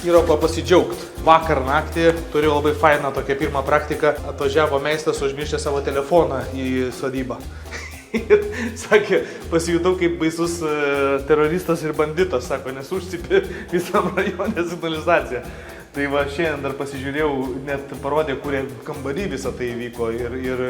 Yra ko pasidžiaugti. Vakar naktį turėjau labai fainą tokią pirmą praktiką. Atvažiavo meistras užmiršę savo telefoną į sodybą. Ir sakė, pasijutau kaip baisus teroristas ir banditas, sako, nes užsipė visam rajone signalizaciją. Tai va, šiandien dar pasižiūrėjau, net parodė, kurie kambarį visą tai įvyko ir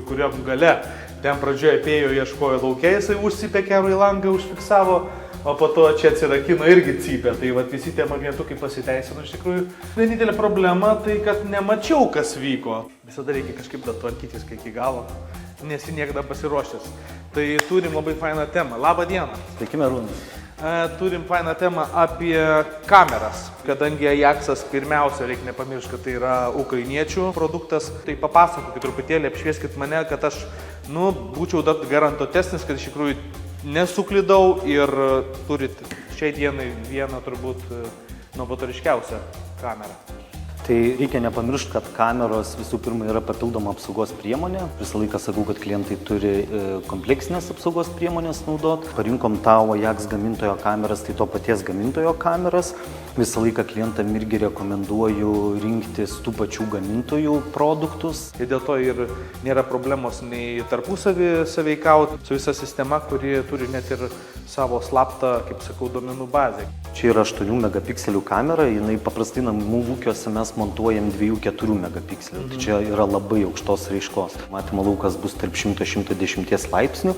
kuriam gale. Ten pradžioje apėjo, ieškojo laukia, jisai užsipė kerų į langą, užfiksavo, o po to čia atsirakino irgi cypė. Tai va, visi tie magnetukai pasiteisino iš tikrųjų. Vienintelė problema tai, kad nemačiau, kas vyko. Visada reikia kažkaip dar tvarkytis iki galo, nes niekada pasiruošęs. Tai turim labai fainą temą. Labą dieną. Sveiki, Merūnai. Turim fainą temą apie kameras. Kadangi Ajaxas pirmiausia, reikia nepamiršti, kad tai yra ukrainiečių produktas, tai papasakokit truputėlį, apšvieskit mane, kad aš, būčiau dar garantuotesnis, kad iš tikrųjų nesuklydau ir turit šiai dienai vieną turbūt novatoriškiausią kamerą. Tai reikia nepamiršti, kad kameros visų pirma yra papildoma apsaugos priemonė. Visą laiką sakau, kad klientai turi kompleksinės apsaugos priemonės naudot. Parinkom tavo Ajax gamintojo kameras, tai to paties gamintojo kameras. Visą laiką klientam irgi rekomenduoju rinktis tų pačių gamintojų produktus. Ir dėl to ir nėra problemos nei tarpusavį sąveikauti su visa sistema, kuri turi net ir savo slaptą, kaip sakau, duomenų bazę. Čia yra 8 megapikselių kamera, jinai paprastai namų ūkiuose mes montuojam 2-4 megapikselių. Tai čia yra labai aukštos raiškos. Matymo laukas bus tarp 100-110 laipsnių,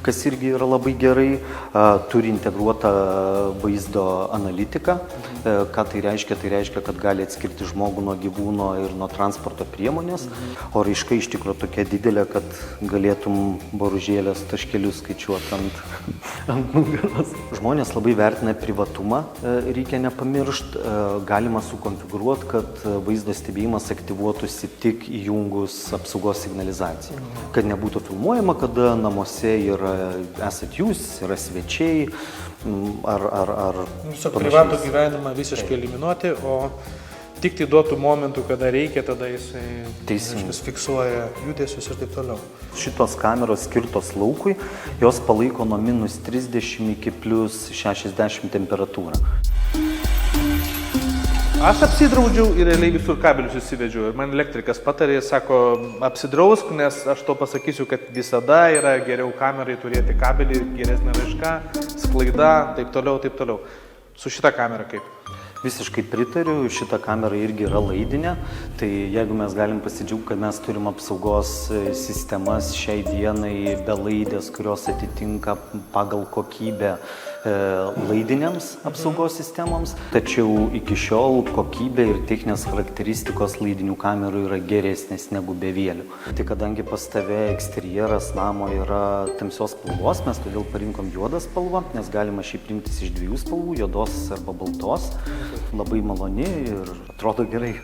kas irgi yra labai gerai. Turi integruotą vaizdo analitiką. Ką tai reiškia? Tai reiškia, kad gali atskirti žmogų nuo gyvūno ir nuo transporto priemonės. O raiška iš tikrųjų tokia didelė, kad galėtum boružėlės taškelius skaičiuoti ant nugaros. Žmonės labai vertina privatumą, reikia nepamiršti. Galima sukonfigūruoti, kad vaizdo stebėjimas aktyvuotųsi tik įjungus apsaugos signalizaciją. Kad nebūtų filmuojama, kada namuose esat jūs, yra svečiai ar Tiesiog privatų gyvenimą visiškai eliminuoti, o tik tai duotų momentų, kada reikia, tada jisai fiksuoja judesius ir taip toliau. Šitos kameros skirtos laukui, jos palaiko nuo -30 iki +60 temperatūrą. Aš apsidraudžiau ir realiai visur kabelius įsivedžiau. Ir man elektrikas patarė, sako, apsidrausk, nes aš to pasakysiu, kad visada yra geriau kamerai turėti kabelį, geresnė raiška, sklaida, taip toliau. Su šita kamera kaip? Visiškai pritariu, šita kamera irgi yra laidinė, tai jeigu mes galim pasidžiaugti, kad mes turim apsaugos sistemas šiai dienai be laidės, kurios atitinka pagal kokybę laidinėms apsaugos sistemoms, tačiau iki šiol kokybė ir techninės charakteristikos laidinių kamerų yra geresnės negu bevėlių. Tai kadangi pas tave eksterjeras namo yra tamsios spalvos, mes todėl parinkom juodą spalvą, nes galima šiaip rinktis iš 2 spalvų, juodos arba baltos. Labai maloni ir atrodo gerai.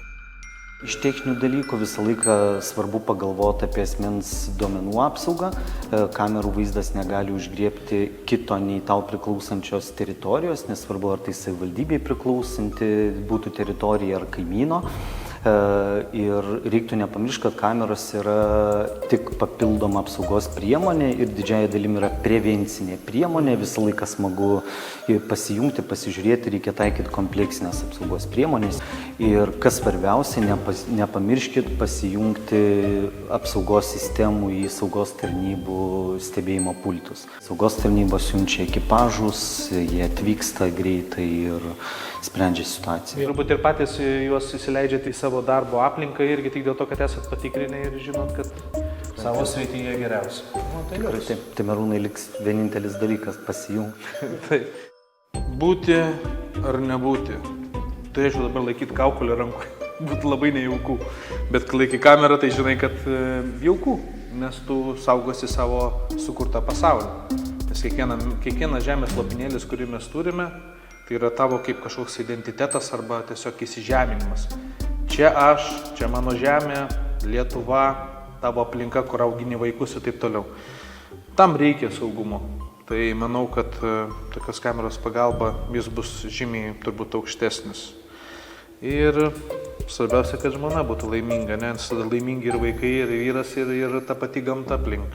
Iš techninių dalykų visą laiką svarbu pagalvoti apie asmens duomenų apsaugą. Kamerų vaizdas negali užgriebti kito nei tau priklausančios teritorijos, nesvarbu ar tai savivaldybei priklausanti būtų teritorija ar kaimyno. Ir reiktų nepamiršti, kad kameros yra tik papildoma apsaugos priemonė ir didžiąją dalimi yra prevencinė priemonė. Visą laiką smagu pasijungti, pasižiūrėti, reikia taikyti kompleksinės apsaugos priemonės. Ir kas svarbiausia, nepamirškit pasijungti apsaugos sistemų į saugos tarnybų stebėjimo pultus. Saugos tarnybos siunčia ekipažus, jie atvyksta greitai ir sprendžia situaciją. Turbūt ir patys juos įsileidžiate į savo darbo aplinką irgi tik dėl to, kad esat patikrinę ir žinot, kad savo srityje geriausia. Tikrai taip. Tai Merūnai liks vienintelis dalykas - pasijungti. Taip. Būti ar nebūti? Turėčiau dabar laikyti kaukolę rankoje. Būtų labai nejauku. Bet kai laikai kamerą, tai žinai, kad jauku, nes tu saugosi savo sukurtą pasaulį. Nes kiekvienas žemės lopinėlis, kurį mes turime, tai yra tavo kaip kažkoks identitetas arba tiesiog įsižeminimas. Čia aš, čia mano žemė, Lietuva, tavo aplinka, kur augini vaikus ir taip toliau. Tam reikia saugumo. Tai manau, kad tokios kameros pagalba jis bus žymiai turbūt aukštesnis. Ir svarbiausia, kad žmona būtų laiminga, nes laimingi ir vaikai, ir vyras, ir ta pati gamta aplink.